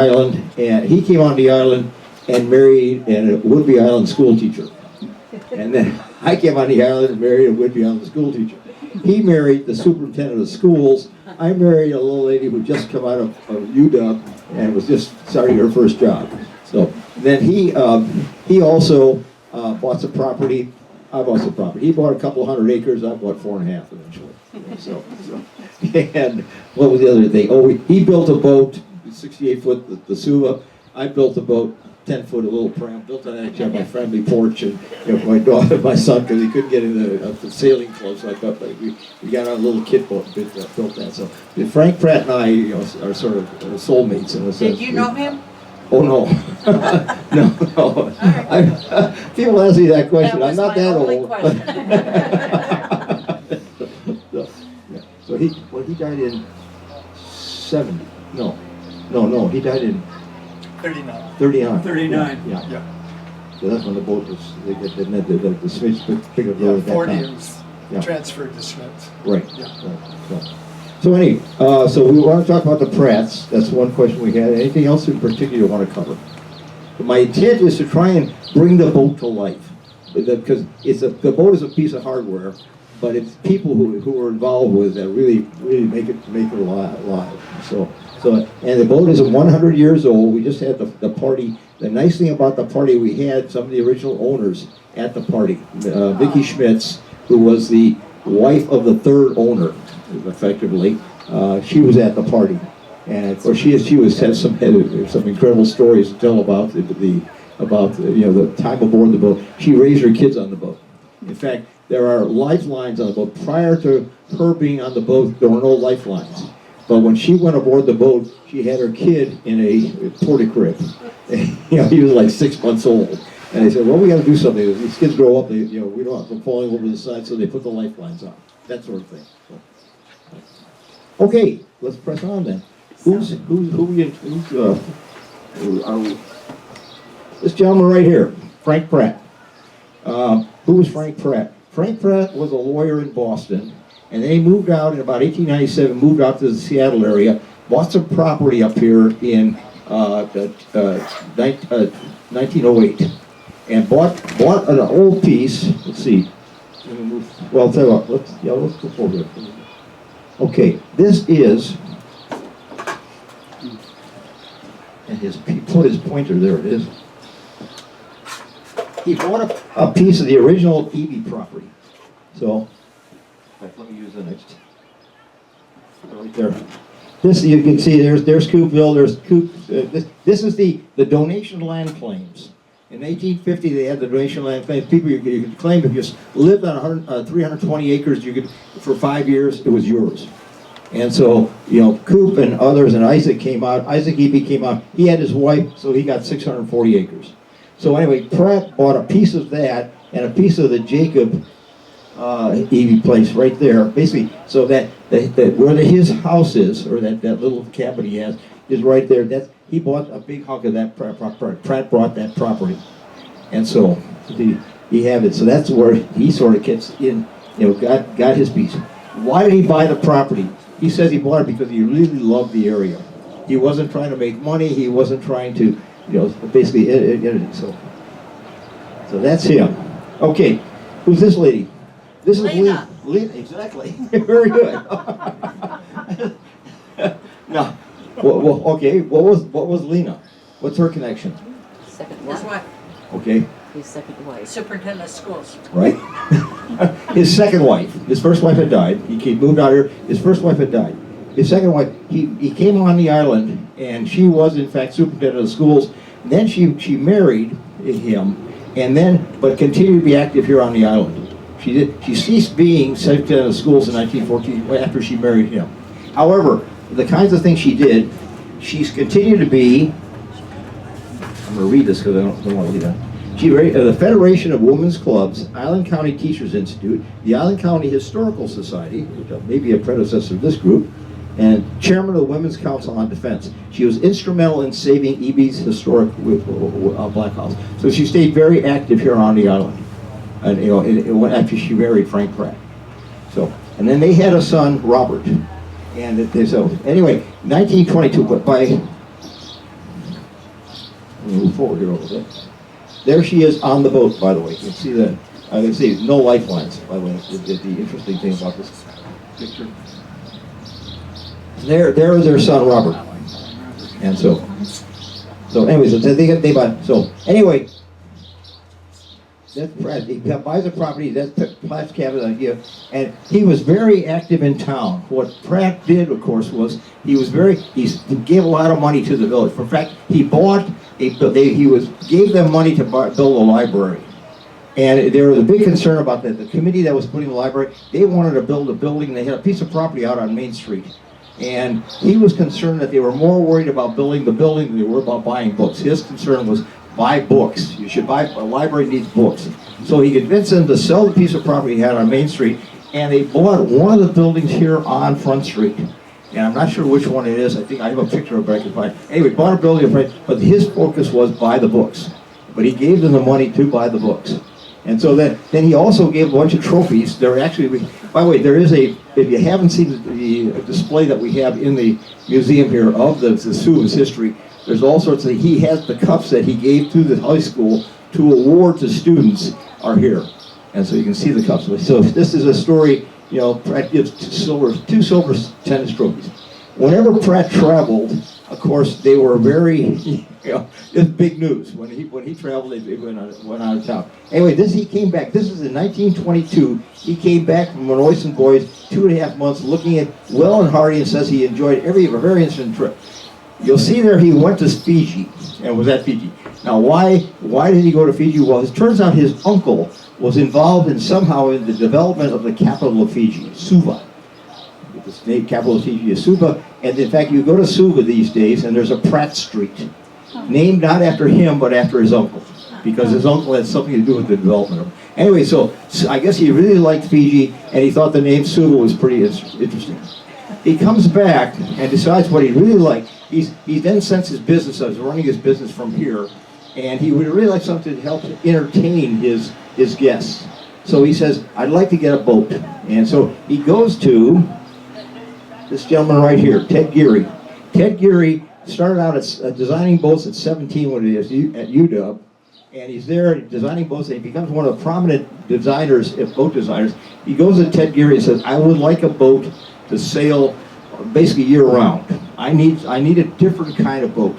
island, and he came on the island and married a Whidbey Island school teacher. And then I came on the island and married a Whidbey Island school teacher. He married the superintendent of schools. I married a little lady who just come out of UW and was just starting her first job. So then he also bought some property. I bought some property. He bought a couple hundred acres. I bought 4.5 eventually. So and what was the other thing? Oh, he built a boat, 68 foot, the SUVA. I built a boat, 10 foot, a little pram. Built on actually on my family porch, and my daughter, my son, because he couldn't get in the sailing club, so I thought we got our little kid boat, built that. So Frank Pratt and I, are sort of soulmates in a sense. Did you know him? Oh no, no. People ask me that question. That I'm not that old. So he died in 70. No, he died in 39. 39. Yeah. So that's when the boat was, the Smiths picked up the road at that 40 time. it was Yeah. transferred to Smith. Right. Yeah. So anyway, so we want to talk about the Pratts. That's one question we had. Anything else in particular you want to cover? But my intent is to try and bring the boat to life, because the boat is a piece of hardware, but it's people who are involved with that really make it alive. So and the boat is 100 years old. We just had the party. The nice thing about the party, we had some of the original owners at the party. Vicki Schmitz, who was the wife of the third owner, effectively, she was at the party, and of course she has some incredible stories to tell about the time aboard the boat. She raised her kids on the boat. In fact, there are lifelines on the boat. Prior to her being on the boat, there were no lifelines. But when she went aboard the boat, she had her kid in a porta-crib. He was like 6 months old. And they said, well, we got to do something. These kids grow up, we don't want them falling over the side, so they put the lifelines on. That sort of thing. So. Okay, let's press on then. Who's this gentleman right here, Frank Pratt. Who was Frank Pratt? Frank Pratt was a lawyer in Boston, and they moved out in about 1897, moved out to the Seattle area, bought some property up here in 1908, and bought an old piece. Let's see. Well, I'll tell you what. Let's go forward. Okay, this is, and he put his pointer there. It is. He bought a piece of the original Eby property. So, let me use the next. Right there. This, you can see, there's Coopville, there's Coop. This is the donation land claims. In 1850, they had the donation land claims. People, you could claim if you lived on 320 acres, you could, for 5 years, it was yours. And so, Coop and others, and Isaac came out. Isaac Eby came out. He had his wife, so he got 640 acres. So anyway, Pratt bought a piece of that and a piece of the Jacob Eby place right there, basically, so that where his house is, or that little cabin he has, is right there. He bought a big hunk of that. Pratt bought that property, and so he had it. So that's where he sort of gets in, got his piece. Why did he buy the property? He says he bought it because he really loved the area. He wasn't trying to make money. He wasn't trying to, basically. So that's him. Okay, who's this lady? This is Lena. Lena, exactly. Very good. Now, okay. What was Lena? What's her connection? Second His wife. Okay. His second wife. Superintendent of schools. Right. His second wife. His first wife had died. He moved out here. His first wife had died. His second wife. He came on the island, and she was in fact superintendent of schools. And then she married him, but continued to be active here on the island. She ceased being superintendent of schools in 1914 after she married him. However, the kinds of things she did, she's continued to be. I'm going to read this because I don't want to leave that. She the Federation of Women's Clubs, Island County Teachers Institute, the Island County Historical Society, which may be a predecessor of this group, and chairman of the Women's Council on Defense. She was instrumental in saving Eby's historic Black House. So she stayed very active here on the island, and after she married Frank Pratt. So, and then they had a son, Robert, and so anyway, 1922. But by move forward here a little bit. There she is on the boat, by the way. You can see that. I can see no lifelines, by the way. The interesting thing about this picture. There is their son, Robert. And so anyways, they bought. So anyway, that's Pratt. He buys a property. That's Pratt's cabin idea, and he was very active in town. What Pratt did, of course, was he gave a lot of money to the village. In fact, he bought gave them money to build a library, and there was a big concern about that. The committee that was putting the library, they wanted to build a building. They had a piece of property out on Main Street. And he was concerned that they were more worried about building the building than they were about buying books. His concern was buy books. You should buy, a library needs books. So he convinced them to sell the piece of property he had on Main Street, and they bought one of the buildings here on Front Street. And I'm not sure which one it is. I think I have a picture of it, but I can find it. Anyway, bought a building, but his focus was buy the books. But he gave them the money to buy the books. And so then he also gave a bunch of trophies. There actually, by the way, there is if you haven't seen the display that we have in the museum here of the SUVA's history, there's all sorts of, he has the cups that he gave to the high school to award to students are here. And so you can see the cups. So this is a story, Pratt gives two silver tennis trophies. Whenever Pratt traveled, of course, they were very, it's big news. When he traveled, they went out of town. Anyway, he came back. This is in 1922. He came back from Menoyson Boys, 2.5 months, looking at well and hearty, and says he enjoyed a very interesting trip. You'll see there he went to Fiji and was at Fiji. Now, why did he go to Fiji? Well, it turns out his uncle was involved somehow in the development of the capital of Fiji, SUVA. The name capital of Fiji is SUVA, and in fact, you go to SUVA these days, and there's a Pratt Street, named not after him, but after his uncle, because his uncle had something to do with the development of it. Anyway, so I guess he really liked Fiji, and he thought the name SUVA was pretty interesting. He comes back and decides what he really liked. He then sends his business, I was running his business from here, and he would really like something to help entertain his guests. So he says, I'd like to get a boat. And so he goes to this gentleman right here, Ted Geary. Ted Geary started out designing boats at 17 when he was at UW, and he's there designing boats, and he becomes one of the prominent designers, boat designers. He goes to Ted Geary and says, I would like a boat to sail basically year-round. I need a different kind of boat.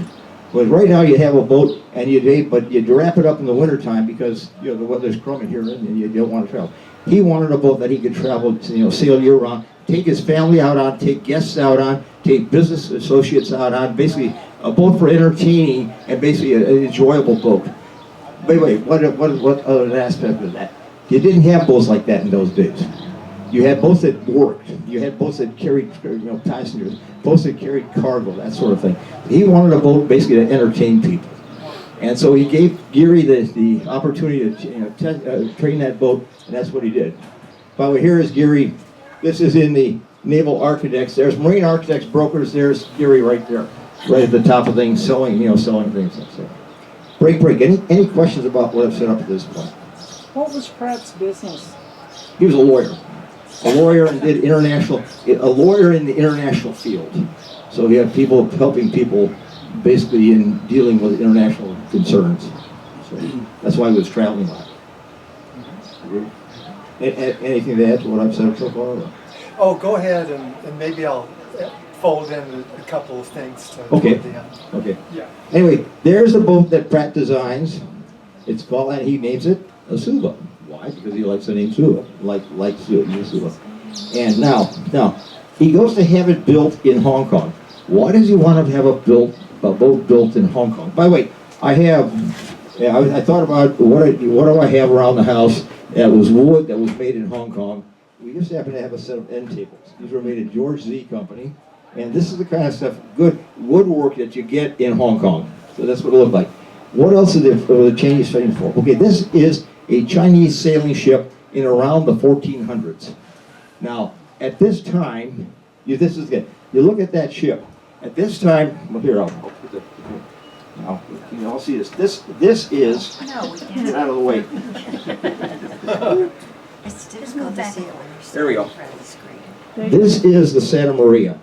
But right now you have a boat, and but you wrap it up in the wintertime because the weather's crummy here, and you don't want to travel. He wanted a boat that he could travel, sail year-round, take his family out on, take guests out on, take business associates out on, basically a boat for entertaining and basically an enjoyable boat. Wait, what other aspect of that? You didn't have boats like that in those days. You had boats that worked. You had boats that carried passengers, boats that carried cargo, that sort of thing. He wanted a boat basically to entertain people. And so he gave Geary the opportunity to train that boat, and that's what he did. By the way, here is Geary. This is in the Naval Architects. There's Marine Architects Brokers. There's Geary right there, right at the top of things, selling things. So, break. Any questions about what I've set up at this point? What was Pratt's business? He was a lawyer. A lawyer and did a lawyer in the international field. So he had people helping people basically in dealing with international concerns. So that's why he was traveling a lot. Anything to add to what I've said so far? Oh, go ahead and maybe I'll fold in a couple of things to Okay. the end. Okay. Yeah. Anyway, there's the boat that Pratt designs. It's called, and he names it a SUVA. Why? Because he likes the name SUVA, like SUVA. And now he goes to have it built in Hong Kong. Why does he want to have a boat built in Hong Kong? By the way, I thought about what do I have around the house that was wood that was made in Hong Kong. We just happen to have a set of end tables. These were made at George Z Company, and this is the kind of stuff, good woodwork that you get in Hong Kong. So that's what it looked like. What else are the Chinese famous for? Okay, this is a Chinese sailing ship in around the 1400s. Now, at this time, this is good. You look at that ship. At this time, well, here I'll put now you can all see this. This is get out of the way. It's difficult to see it when you're There we go. in front of the screen. This is the Santa Maria.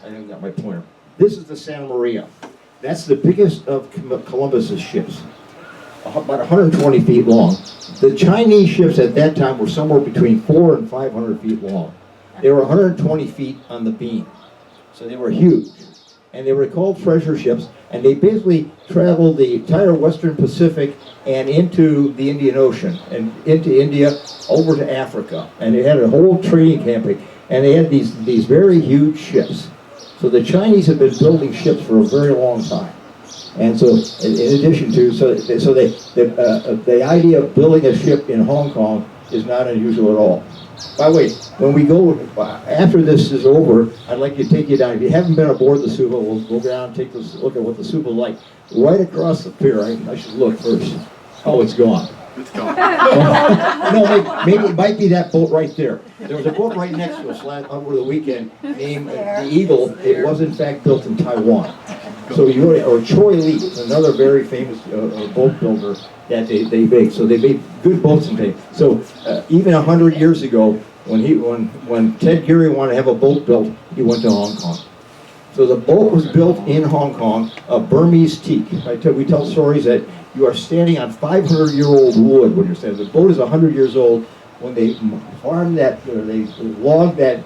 I haven't got my pointer. This is the Santa Maria. That's the biggest of Columbus's ships, about 120 feet long. The Chinese ships at that time were somewhere between 400 and 500 feet long. They were 120 feet on the beam, so they were huge. And they were called treasure ships, and they basically traveled the entire Western Pacific and into the Indian Ocean, and into India, over to Africa. And they had a whole trading campaign, and they had these very huge ships. So the Chinese have been building ships for a very long time. And so, in addition to, the idea of building a ship in Hong Kong is not unusual at all. By the way, when we go, after this is over, I'd like to take you down. If you haven't been aboard the SUVA, we'll go down and take a look at what the SUVA is like. Right across the pier, I should look first. Oh, it's gone. It's gone. No, maybe it might be that boat right there. There was a boat right next to us over the weekend named the Eagle. It was in fact built in Taiwan. So or Choi Lee, another very famous boat builder that they make. So they made good boats and things. So even 100 years ago, when Ted Geary wanted to have a boat built, he went to Hong Kong. So the boat was built in Hong Kong of Burmese teak. We tell stories that you are standing on 500-year-old wood when you're standing. The boat is 100 years old. When they farmed that, or they logged that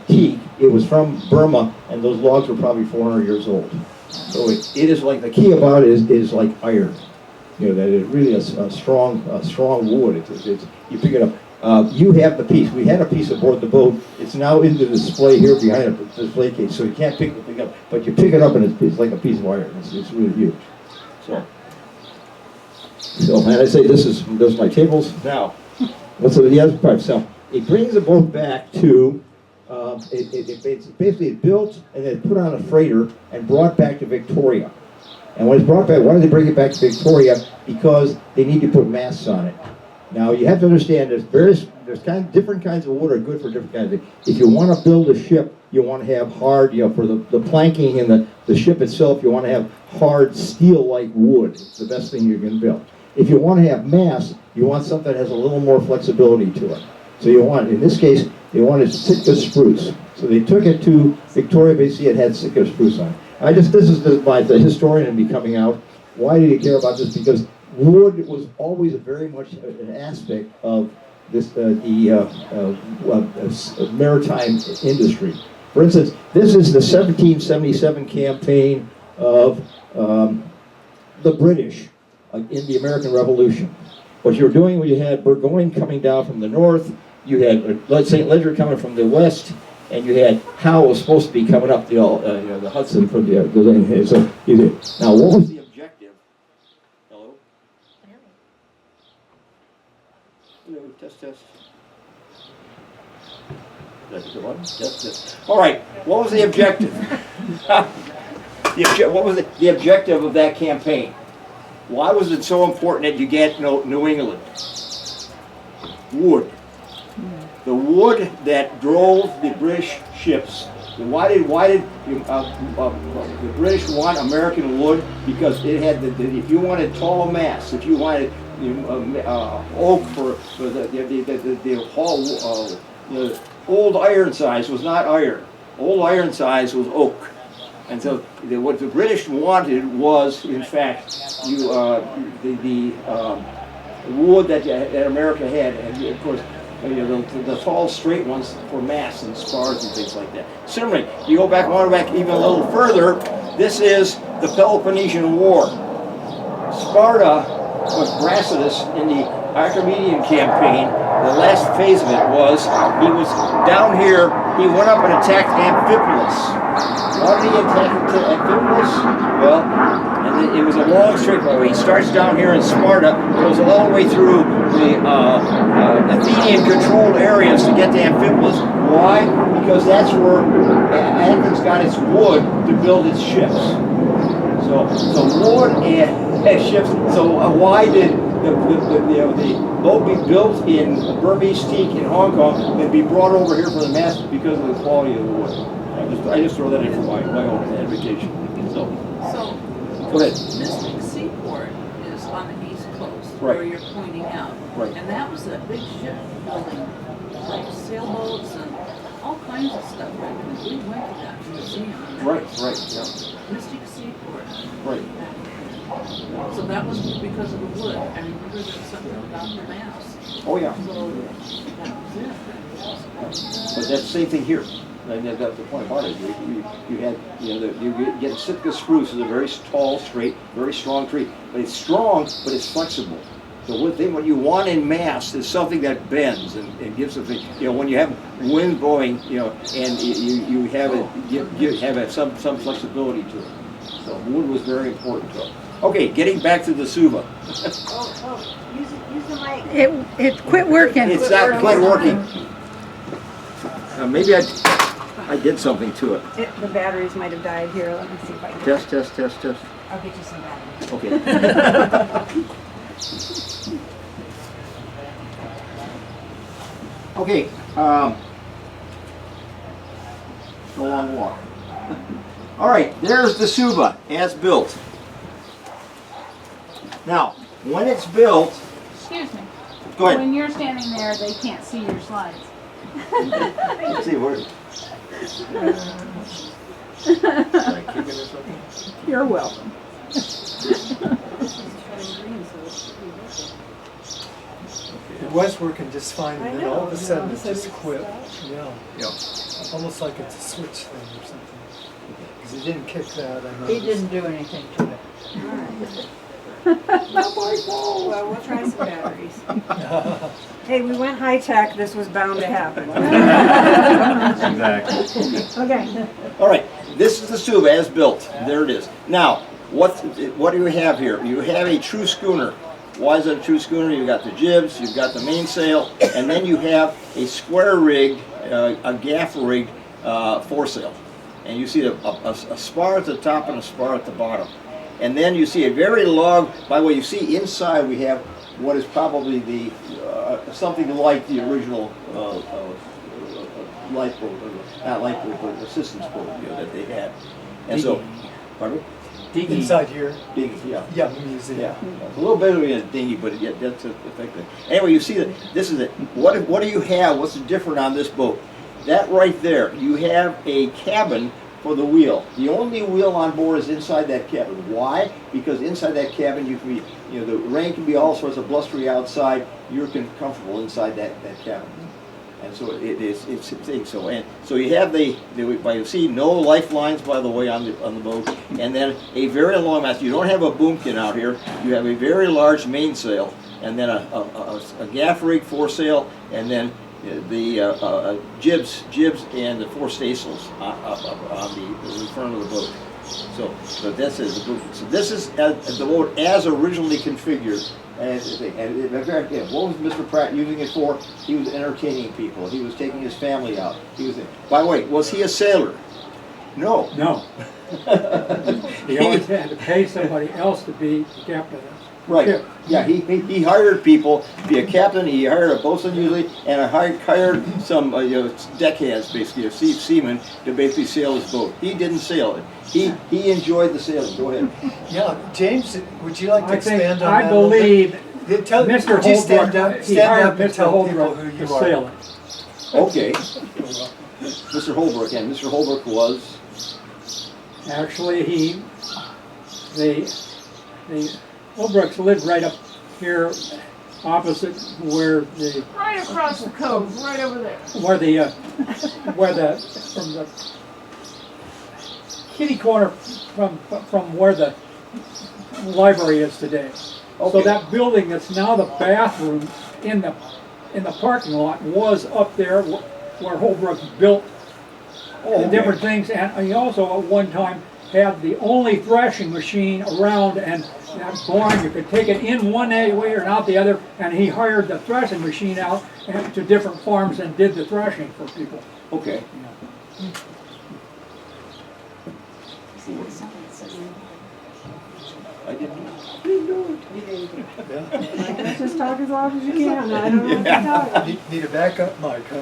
teak, it was from Burma, and those logs were probably 400 years old. So it is like, the key about it is like iron. You know, that is really a strong wood. You pick it up. You have the piece. We had a piece aboard the boat. It's now in the display here behind the display case, so you can't pick the thing up. But you pick it up, and it's like a piece of iron. It's really huge. So, and I say those my tables. Now, what's the other part? So it brings the boat back to. It's basically built and then put on a freighter and brought back to Victoria. And when it's brought back, why do they bring it back to Victoria? Because they need to put masts on it. Now you have to understand there's different kinds of wood are good for different kinds of things. If you want to build a ship, you want to have hard, for the planking and the ship itself, you want to have hard steel-like wood. It's the best thing you can build. If you want to have mass, you want something that has a little more flexibility to it. So in this case, they wanted Sitka spruce. So they took it to Victoria, basically it had Sitka spruce on it. This is the historian in me coming out. Why did he care about this? Because wood was always very much an aspect of this maritime industry. For instance, this is the 1777 campaign of the British in the American Revolution. What you were doing, you had Burgoyne coming down from the north, you had St. Ledger coming from the west, and you had Howe was supposed to be coming up the Hudson from the so now what was the objective? Hello? Hello, test. That's the one. Yes. All right. What was the objective? What was the objective of that campaign? Why was it so important that you get New England? Wood. The wood that drove the British ships. Why did the British want American wood? Because it had if you wanted tall masts, if you wanted oak for the old iron size was not iron. Old iron size was oak. And so what the British wanted was, in fact, the wood that America had, and of course, the tall, straight ones for masts and spars and things like that. Similarly, you go back even a little further. This is the Peloponnesian War. Sparta was Brasidas in the Archimedean campaign. The last phase of it was he was down here. He went up and attacked Amphipolis. Why did he attack Amphipolis? Well, and it was a long straight line. He starts down here in Sparta, goes all the way through the Athenian-controlled areas to get to Amphipolis. Why? Because that's where Athens got its wood to build its ships. So wood and ships. So why did the boat be built in Burmese teak in Hong Kong and be brought over here for the mast? Because of the quality of the wood. I just throw that in for my own advocation. So go ahead. Mystic Seaport is on the East Coast, Right. where you're pointing out. Right. And that was a big ship building, like sailboats and all kinds of stuff happened. We went to that museum. Right, yeah, Mystic Seaport. right. So that was because of the wood. I remember there was something about the mass. Oh, yeah. So that was it. But that's the same thing here. And that's the point about it. You had, you get Sitka spruce is a very tall, straight, very strong tree. But it's strong, but it's flexible. So what you want in mass is something that bends and gives something. When you have wind blowing, and you have it, you have some flexibility to it. So wood was very important to it. Okay, getting back to the SUVA. Use the mic. It quit working. It's not quite working. Maybe I did something to it. The batteries might have died here. Let me see if I can. Test. I'll get you some batteries. Okay. Okay. No long walk. All right, there's the SUVA as built. Now, when it's built, Excuse me. go ahead. When you're standing there, they can't see your slides. Let's see where. You're welcome. It was working just fine, and then all of a sudden it so just quit. Yeah. Yeah. Almost like it's a switch thing or something. Because he didn't kick that, I He noticed. didn't do anything to it. Well, we'll try some batteries. Hey, we went high tech. This was bound to happen. Exactly. Okay. All right, this is the SUVA as built. There it is. Now, what do you have here? You have a true schooner. Why is it a true schooner? You've got the jibs, you've got the mainsail, and then you have a square rigged, a gaff rigged foresail. And you see a spar at the top and a spar at the bottom. And then you see a very long, by the way, you see inside we have what is probably the, something like the original lifeboat, not lifeboat, but assistance boat that they had. And so, pardon me? Inside here, Dinghy, yeah. yeah, the museum. Yeah, it's a little bit of a dinghy, but yet that's effective. Anyway, you see that this is it. What do you have? What's different on this boat? That right there, you have a cabin for the wheel. The only wheel on board is inside that cabin. Why? Because inside that cabin you can be, the rain can be all sorts of blustery outside. You're comfortable inside that cabin. And so it's a thing. So you have you see no lifelines, by the way, on the boat, and then a very long mast. You don't have a boomkin out here. You have a very large mainsail, and then a gaff rig foresail, and then the jibs and the four staysails on the front of the boat. So this is the boomkin. So this is the boat as originally configured. And in fact, what was Mr. Pratt using it for? He was entertaining people. He was taking his family out. By the way, was he a sailor? No. No. He always had to pay somebody else to be the captain of the Right. ship. Yeah, he hired people to be a captain. He hired a boatswain usually, and hired some deckhands, basically, a seamen, to basically sail his boat. He didn't sail it. He enjoyed the sailing. Go ahead. Yeah, James, would you like to I think, expand on I that a little believe bit? Tell, Mr. would you stand Holbrook, up, he stand hired up and Mr. tell people Holbrook who to you are? sail it. Okay. Mr. Holbrook, and Mr. Holbrook was? Actually, the Holbrooks lived right up here opposite where the, Right across the cove, right over there. from the kitty corner from where the library is today. Okay. So that building that's now the bathroom in the parking lot was up there where Holbrook built the different things, and he also at one time had the only threshing machine around, and that barn, you could take it in one way or out the other, and he hired the threshing machine out to different farms and did the threshing for people. Okay. I didn't know. Let's just talk as loud as you can. I don't know what you're talking about. Need a backup mic, huh?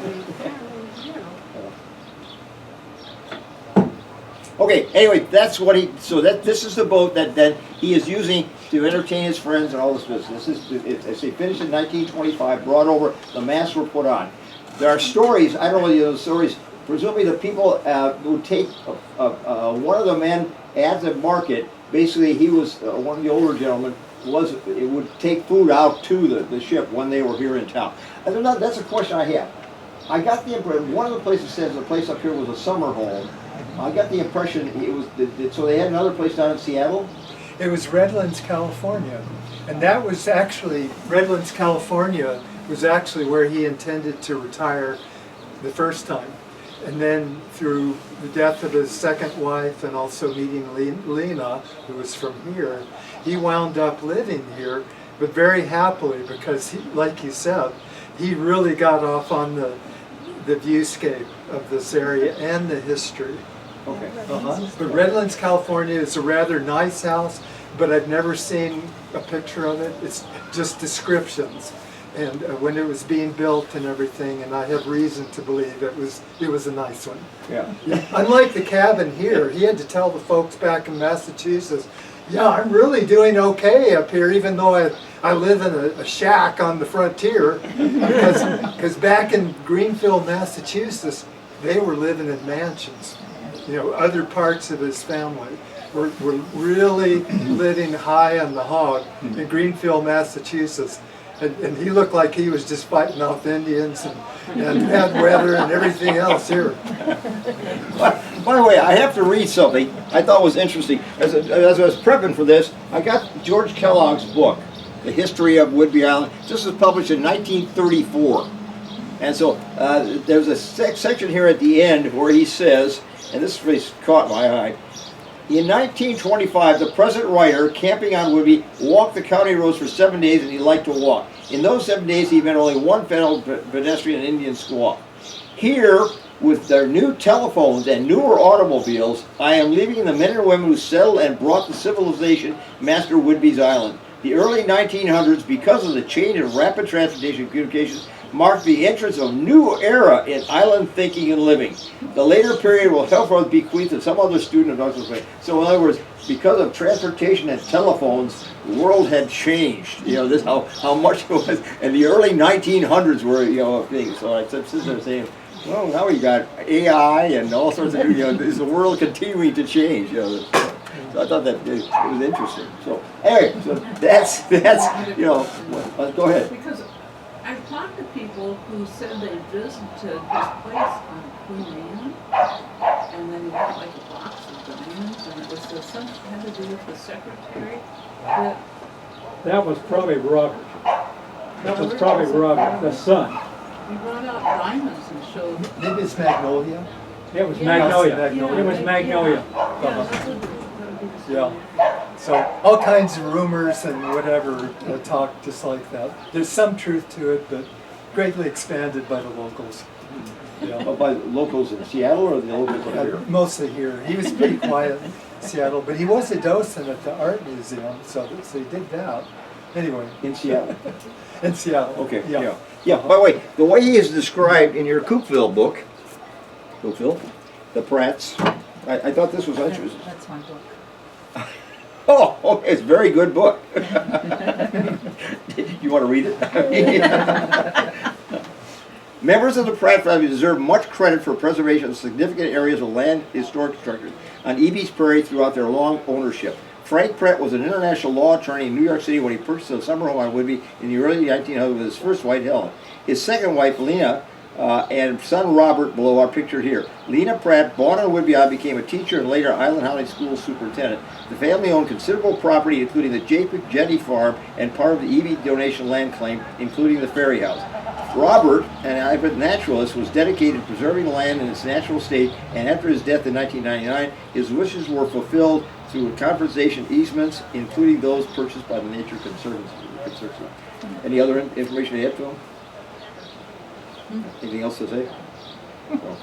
Okay, anyway, that's what this is the boat that he is using to entertain his friends and all this business. This is, as they finished in 1925, brought over, the masts were put on. There are stories, I don't know the stories, presumably the people would take one of the men at the market. Basically, he was one of the older gentlemen. It would take food out to the ship when they were here in town. I don't know, that's a question I have. I got the impression, one of the places says the place up here was a summer home. I got the impression it was, so they had another place down in Seattle? It was Redlands, California. And that was actually, Redlands, California was actually where he intended to retire the first time. And then through the death of his second wife and also meeting Lena, who was from here, he wound up living here, but very happily because, he, like you said, he really got off on the viewscape of this area and the history. Okay. But Redlands, California is a rather nice house, but I've never seen a picture of it. It's just descriptions. And when it was being built and everything, and I have reason to believe it was a nice one. Yeah. Unlike the cabin here, he had to tell the folks back in Massachusetts, yeah, I'm really doing okay up here, even though I live in a shack on the frontier, because back in Greenfield, Massachusetts, they were living in mansions. You know, other parts of his family were really living high on the hog in Greenfield, Massachusetts. And he looked like he was just fighting off Indians and bad weather and everything else here. By the way, I have to read something I thought was interesting. As I was prepping for this, I got George Kellogg's book, The History of Whidbey Island. This was published in 1934. And so there's a section here at the end where he says, and this phrase caught my eye, in 1925, the present writer, camping on Whidbey, walked the county roads for 7 days, and he liked to walk. In those 7 days, he met only one fellow pedestrian, an Indian squaw. Here, with their new telephones and newer automobiles, I am leaving the men and women who settled and brought the civilization master Whidbey's Island. The early 1900s, because of the change in rapid transportation and communications, marked the entrance of a new era in island thinking and living. The later period will henceforth be bequeathed to some other student of Douglas Way. So in other words, because of transportation and telephones, the world had changed. You know, this how much it was. And the early 1900s were, you know, things. So I sit there saying, well, now we got AI and all sorts of, you know, is the world continuing to change? You know, so I thought that it was interesting. So anyway, so that's you know, go ahead. Because I've talked to people who said they visited this place on Queen Anne, and then you got like a box of diamonds, and it was something had to do with the secretary. That was probably Robert. That was probably Robert, the son. He brought out diamonds and showed. Maybe it's Magnolia. It was Yeah. Magnolia. Magnolia. It was Magnolia. Yeah, that would be the Yeah. story. So all kinds of rumors and whatever talk just like that. There's some truth to it, but greatly expanded by the locals. Yeah. By locals in Seattle or the locals up here? Mostly here. He was pretty quiet in Seattle, but he was a docent at the art museum, so he did that. Anyway. In Seattle. In Seattle. Okay, yeah. Yeah, by the way, the way he is described in your Coopville book, the Pratts, I thought this was interesting. That's my book. Oh, okay, it's a very good book. You want to read it? Members of the Pratt family deserve much credit for preservation of significant areas of land historic structures on Eby's Prairie throughout their long ownership. Frank Pratt was an international law attorney in New York City when he purchased a summer home on Whidbey in the early 1900s with his first wife, Helen. His second wife, Lena, and son Robert below are pictured here. Lena Pratt, born on Whidbey Island, became a teacher and later Island High School superintendent. The family owned considerable property, including the Jacob Jetty Farm and part of the Eby donation land claim, including the ferry house. Robert, an avid naturalist, was dedicated to preserving land in its natural state, and after his death in 1999, his wishes were fulfilled through conservation easements, including those purchased by the Nature Conservancy. Any other information to add to him? Anything else to say? No.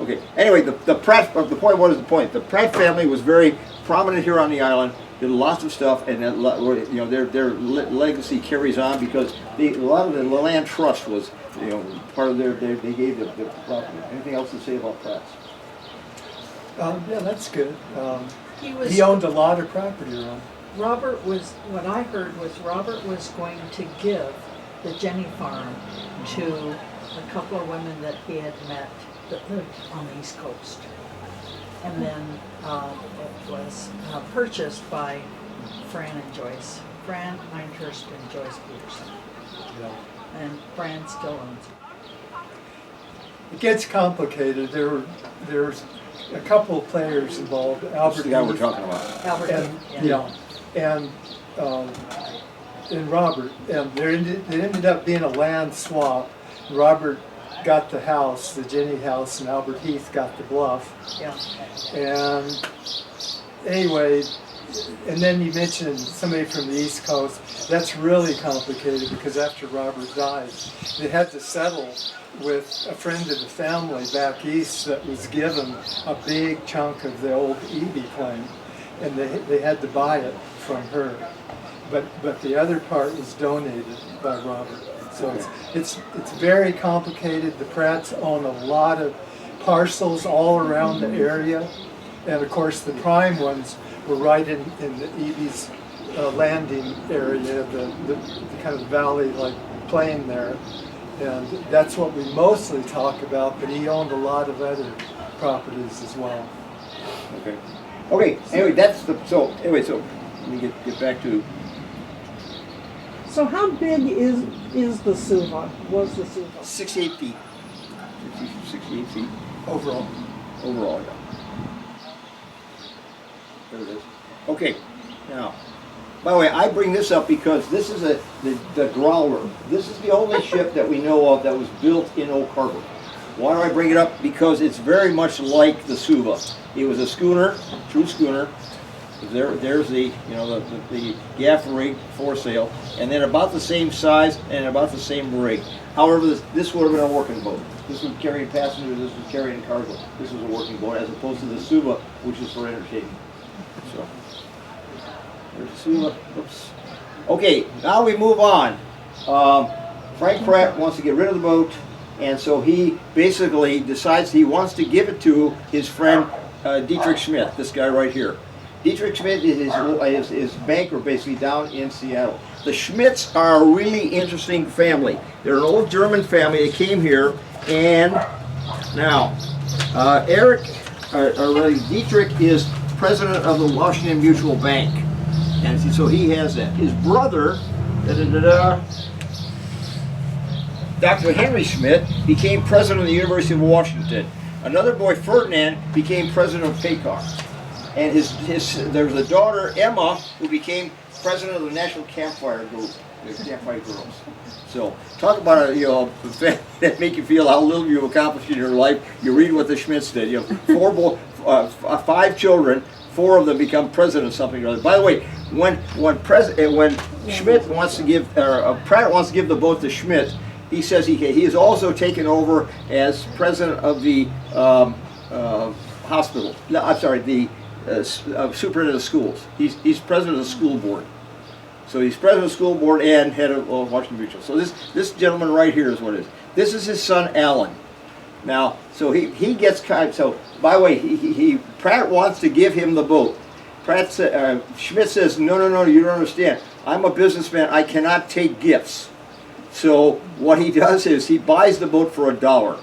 Okay. Anyway, the Pratt. The point. What is the point? The Pratt family was very prominent here on the island. Did lots of stuff, and you know their legacy carries on because a lot of the land trust was part of they gave the property. Anything else to say about Pratts? Yeah, that's good. He owned a lot of property around. What I heard was Robert was going to give the Jenny farm to a couple of women that he had met that lived on the East Coast. And then it was purchased by Fran and Joyce. Fran Einhurst and Joyce Peterson. Yeah. And Fran still owns it. It gets complicated. There's a couple of players involved. Albert the guy we're Heath talking about. Albert and Heath, yeah. and Robert, and there ended up being a land swap. Robert got the house, the Jenny house, and Albert Heath got the bluff. Yeah. And anyway, and then you mentioned somebody from the East Coast. That's really complicated because after Robert died, they had to settle with a friend of the family back east that was given a big chunk of the old Eby claim, and they had to buy it from her. But the other part was donated by Robert. So it's very complicated. The Pratts own a lot of parcels all around the area, and of course the prime ones were right in the Eby's landing area, the kind of valley-like plain there, and that's what we mostly talk about. But he owned a lot of other properties as well. Okay. Okay. Anyway, so let me get back to. So how big is the SUVA? Was the SUVA? 68 feet. 68 feet Overall. overall. Yeah. There it is. Okay. Now, by the way, I bring this up because this is the Growler. This is the only ship that we know of that was built in Oak Harbor. Why do I bring it up? Because it's very much like the SUVA. It was a schooner, true schooner. There's the the gaff rig, foresail, and then about the same size and about the same rig. However, this would have been a working boat. This was carrying passengers. This was carrying cargo. This was a working boat, as opposed to the SUVA, which is for entertainment. So there's the SUVA. Oops. Okay, now we move on. Frank Pratt wants to get rid of the boat, and so he basically decides he wants to give it to his friend Dietrich Schmidt, this guy right here. Dietrich Schmidt is his banker basically down in Seattle. The Schmidts are a really interesting family. They're an old German family that came here, and now Dietrich is president of the Washington Mutual Bank, and so he has that. His brother, Dr. Henry Schmidt, became president of the University of Washington. Another boy, Ferdinand, became president of PACAR. And there was a daughter, Emma, who became president of the National Campfire Group, the Campfire Girls. So, talk about that make you feel how little you've accomplished in your life. You read what the Schmidts did. 5 children, 4 of them become president of something or other. By the way, when Schmidt wants to give, Pratt wants to give the boat to Schmidt, he says he is also taken over as president of the hospital. No, I'm sorry, the superintendent of schools. He's president of the school board. So he's president of the school board and head of Washington Mutual. So this gentleman right here is what it is. This is his son Alan. Now, so he gets kind. So by the way, Pratt wants to give him the boat. Schmidt says, no, you don't understand. I'm a businessman. I cannot take gifts. So what he does is he buys the boat for $1.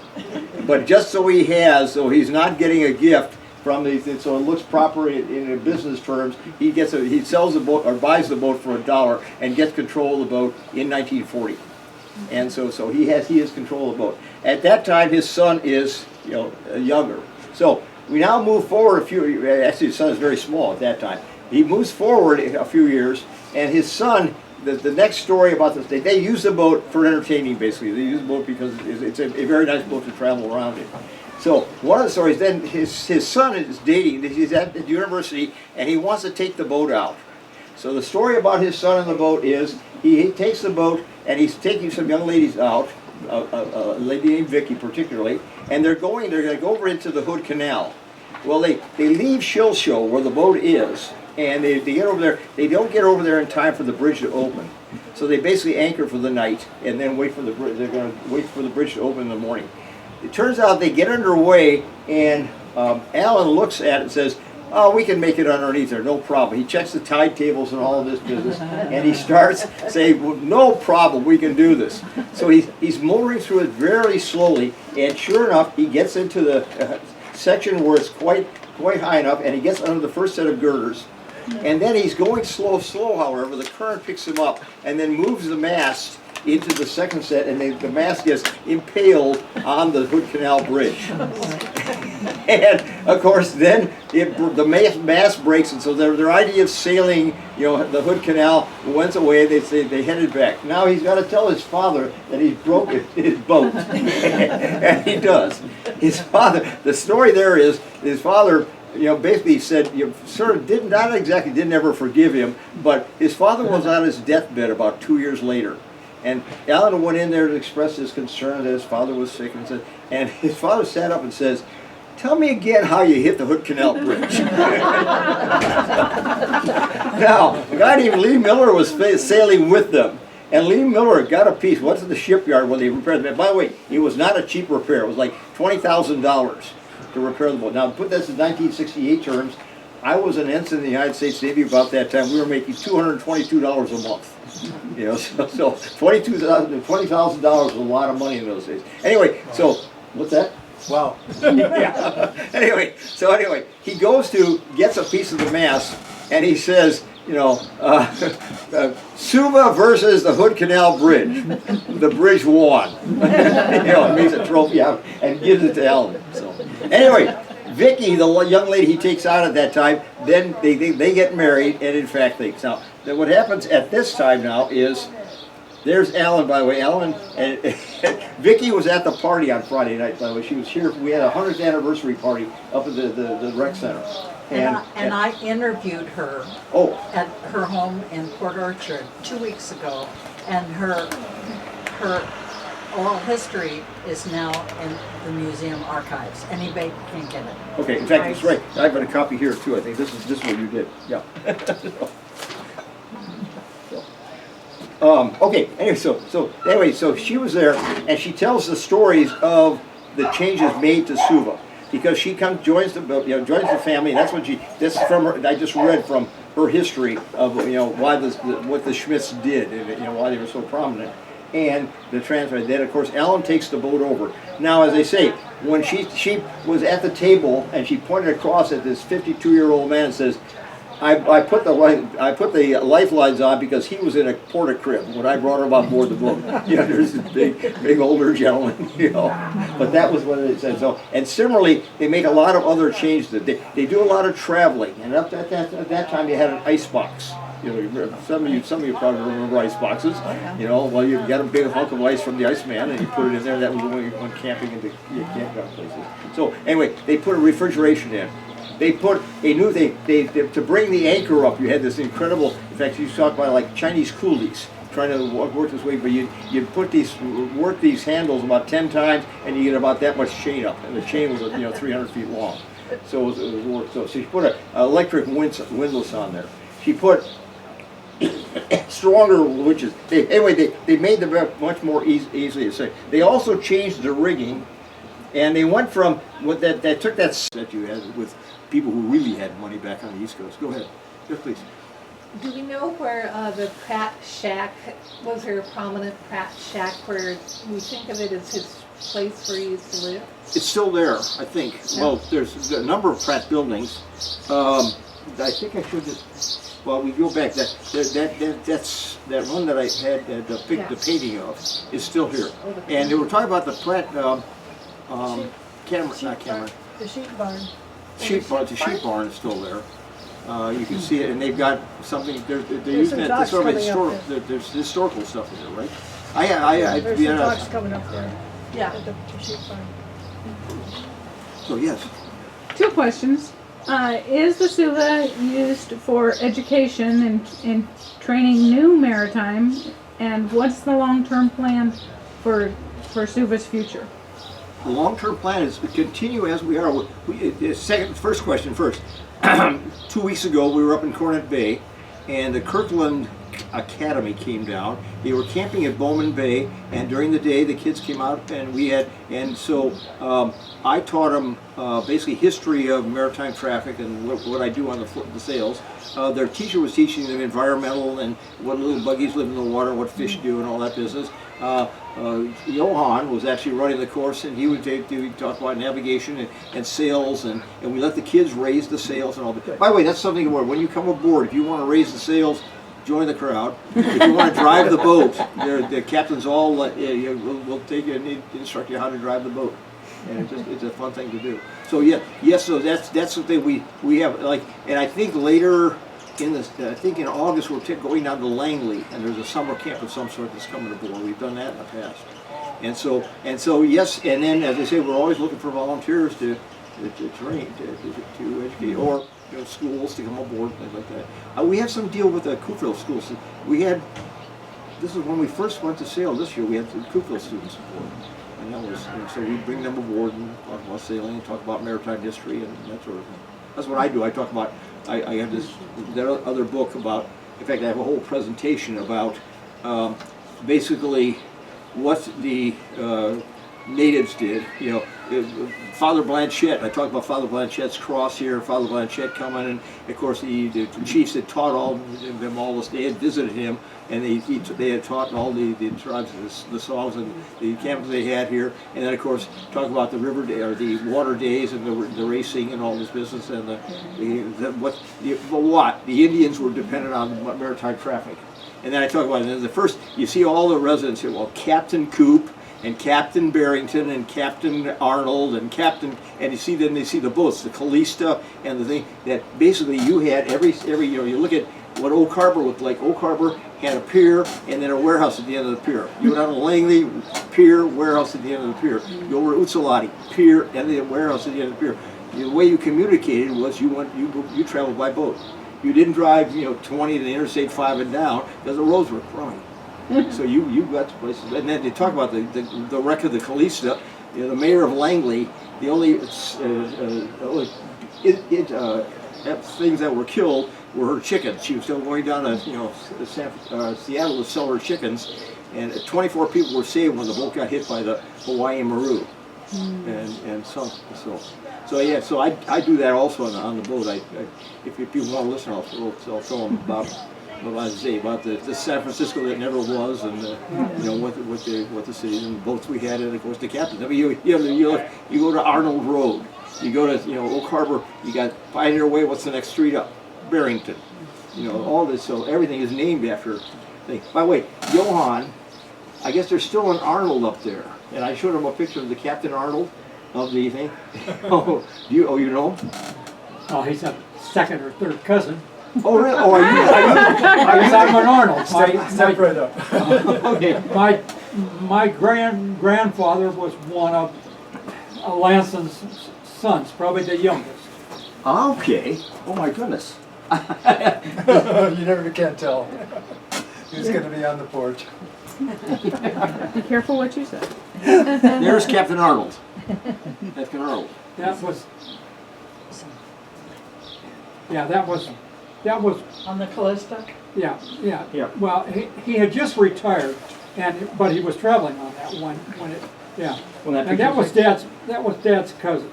But just so he's not getting a gift from so it looks proper in business terms, he sells the boat or buys the boat for $1 and gets control of the boat in 1940. And so he has control of the boat. At that time, his son is younger. So we now move forward a few. Actually, his son is very small at that time. He moves forward a few years, and his son. The next story about this, they use the boat for entertaining, basically. They use the boat because it's a very nice boat to travel around in. So one of the stories, then his son is dating, he's at the university, and he wants to take the boat out. So the story about his son in the boat is, he takes the boat, and he's taking some young ladies out, a lady named Vicky particularly, and they're going to go over into the Hood Canal. Well, they leave Shilshow, where the boat is, and they get over there. They don't get over there in time for the bridge to open, so they basically anchor for the night and then wait for the bridge. They're going to wait for the bridge to open in the morning. It turns out they get underway, and Alan looks at it and says, oh, we can make it underneath there, no problem. He checks the tide tables and all of this business, and he starts saying, well, no problem, we can do this. So he's motoring through it very slowly, and sure enough, he gets into the section where it's quite high enough, and he gets under the first set of girders. And then he's going slow, however, the current picks him up, and then moves the mast into the second set, and the mast gets impaled on the Hood Canal Bridge. And of course, then the mast breaks, and so their idea of sailing, the Hood Canal went away. They headed back. Now he's got to tell his father that he's broken his boat, and he does. His father. The story there is his father. Basically said, sort of didn't ever forgive him, but his father was on his deathbed about 2 years later. And Alan went in there to express his concern that his father was sick, and his father sat up and says, tell me again how you hit the Hood Canal Bridge. Now, a guy named Lee Miller was sailing with them. And Lee Miller got a piece, went to the shipyard when they repaired it. By the way, it was not a cheap repair. It was like $20,000 to repair the boat. Now, to put this in 1968 terms, I was an ensign in the United States Navy about that time. We were making $222 a month. So $20,000 was a lot of money in those days. Anyway, so what's that? Wow. Yeah. Anyway, he gets a piece of the mast, and he says, SUVA versus the Hood Canal Bridge. The bridge won. Makes a trophy out and gives it to Alan. So anyway, Vicky, the young lady he takes out at that time, then they get married, and in fact things. Now, what happens at this time now is, there's Alan, by the way. Alan and Vicky was at the party on Friday night, by the way. She was here. We had a 100th anniversary party up at the rec center. And I interviewed her at her home in Port Orchard 2 weeks ago, and her oral history is now in the museum archives. Anybody can get it. Okay, in fact, that's right. I've got a copy here too. I think this is what you did. Yeah. Okay. Anyway, so she was there, and she tells the stories of the changes made to SUVA. Because she joins the family, and that's what this is from her. I just read from her history of what the Schmidts did, and why they were so prominent, and the transfer. Then of course Alan takes the boat over. Now, as I say, when she was at the table and she pointed across at this 52-year-old man and says, I put the lifelines on because he was in a porta crib when I brought him on board the boat. There's this big older gentleman. But that was what it said. So, and similarly, they make a lot of other changes. They do a lot of traveling, and at that time they had an ice box. Some of you probably remember ice boxes. Well, you got a big hunk of ice from the Iceman, and you put it in there. That was when you went camping into campground places. So anyway, they put a refrigeration in. They put a new thing, to bring the anchor up, you had this incredible, in fact, you talk about like Chinese coolies trying to work this way, but you work these handles about 10 times, and you get about that much chain up, and the chain was 300 feet long. So it was worked. So she put an electric windlass on there. She put stronger winches. They made the much more easily to say. They also changed the rigging, and they went from they took that you had with people who really had money back on the East Coast. Go ahead. Yes, please. Do we know where the Pratt shack, was there a prominent Pratt shack where we think of it as his place where he used to live? It's still there, I think. Yeah. Well, there's a number of Pratt buildings. I think I should just, well, we go back, that's that one that I had the painting of is still here. And they were talking about the Pratt, The sheep barn. The sheep barn is still there. You can see it, and they've got something. They're using it. Sort of there's historical stuff in there, right? There's some talks coming up there. Yeah. At the sheep barn. So yes. 2 questions. Is the SUVA used for education and training new maritime? And what's the long-term plan for SUVA's future? The long-term plan is to continue as we are. First question first. 2 weeks ago, we were up in Cornet Bay, and the Kirkland Academy came down. They were camping at Bowman Bay, and during the day the kids came out, and so I taught them basically history of maritime traffic and what I do on the sails. Their teacher was teaching them environmental and what little buggies live in the water, what fish do, and all that business. Johan was actually running the course, and he would talk about navigation and sails, and we let the kids raise the sails and all that. By the way, that's something about when you come aboard, if you want to raise the sails, join the crowd. If you want to drive the boat, the captains all will take you and instruct you how to drive the boat, and it's a fun thing to do. So so that's something we have, like, and I think later I think in August we're going down to Langley, and there's a summer camp of some sort that's coming aboard. We've done that in the past, and so yes, and then as I say, we're always looking for volunteers to train, to educate, or schools to come aboard, things like that. We have some deal with the Coupeville schools. This is when we first went to sail this year. We had the Coupeville students aboard, and so we bring them aboard and talk about sailing and talk about maritime history and that sort of thing. That's what I do. I talk about. I have this other book about. In fact, I have a whole presentation about basically what the natives did. Father Blanchette. I talked about Father Blanchette's cross here. Father Blanchette coming, and of course the chiefs had taught them all this. They had visited him, and they had taught all the tribes the songs and the camps they had here. And then of course talk about the the water days and the racing and all this business and the Indians were dependent on maritime traffic. And then I talk about the first. You see all the residents here. Well, Captain Coop and Captain Barrington and Captain Arnold and you see the boats, the Callista and the thing that basically you had every you look at what Oak Harbor looked like. Oak Harbor had a pier and then a warehouse at the end of the pier. You went down to Langley, pier, warehouse at the end of the pier. You go over to Utsalati, pier, and then warehouse at the end of the pier. The way you communicated was you traveled by boat. You didn't drive 20 to the Interstate 5 and down because the roads were crummy. So you got to places, and then they talk about the wreck of the Callista. The mayor of Langley, the only things that were killed were her chickens. She was still going down to Seattle to sell her chickens, and 24 people were saved when the boat got hit by the Hawaii Maru, and so I do that also on the boat. If people want to listen, I'll tell them about the San Francisco that never was, and what the city and the boats we had, and of course the captains. I mean, you go to Arnold Road, you go to Oak Harbor, you got Pioneer Way. What's the next street up? Barrington. All this. So everything is named after things. By the way, Johan, I guess there's still an Arnold up there, and I showed him a picture of the Captain Arnold of the thing. You know? Oh, he's a second or third cousin. Oh, really? Oh, are you I'm an Arnold. Step right up. Okay. My grandfather was one of Lanson's sons, probably the youngest. Okay. Oh my goodness. You never can tell who's going to be on the porch. Be careful what you say. There's Captain Arnold. Captain Arnold. That was On the Callista? Yeah. Well, he had just retired, but he was traveling on that one when it. Yeah. And that was Dad's cousin.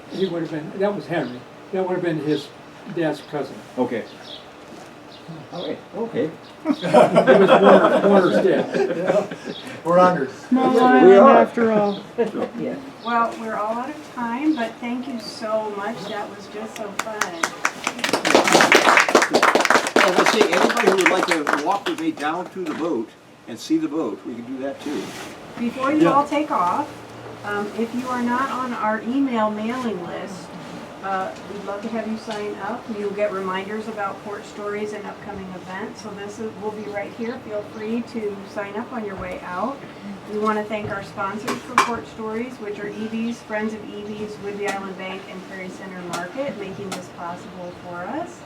That was Henry. That would have been his dad's cousin. Okay. Okay. It was Warner's dad. Yeah. We're honored. Small island after all. Well, we're all out of time, but thank you so much. That was just so fun. As I say, anybody who would like to walk with me down to the boat and see the boat, we can do that too. Before you all take off, if you are not on our email mailing list, we'd love to have you sign up. You'll get reminders about Porch Stories and upcoming events. So will be right here. Feel free to sign up on your way out. We want to thank our sponsors for Porch Stories, which are EV's, Friends of EV's, Whidbey Island Bank, and Prairie Center Market, making this possible for us.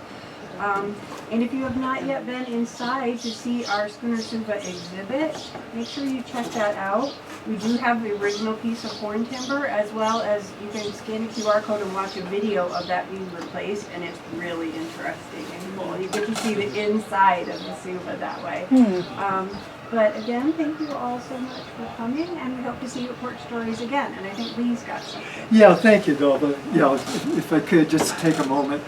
And if you have not yet been inside to see our Schooner SUVA exhibit, make sure you check that out. We do have the original piece of horn timber, as well as you can scan a QR code and watch a video of that being replaced, and it's really interesting and cool. You get to see the inside of the SUVA that way. But again, thank you all so much for coming, and we hope to see you at Porch Stories again. And I think Lee's got something. Yeah, thank you, Bill. But, if I could just take a moment.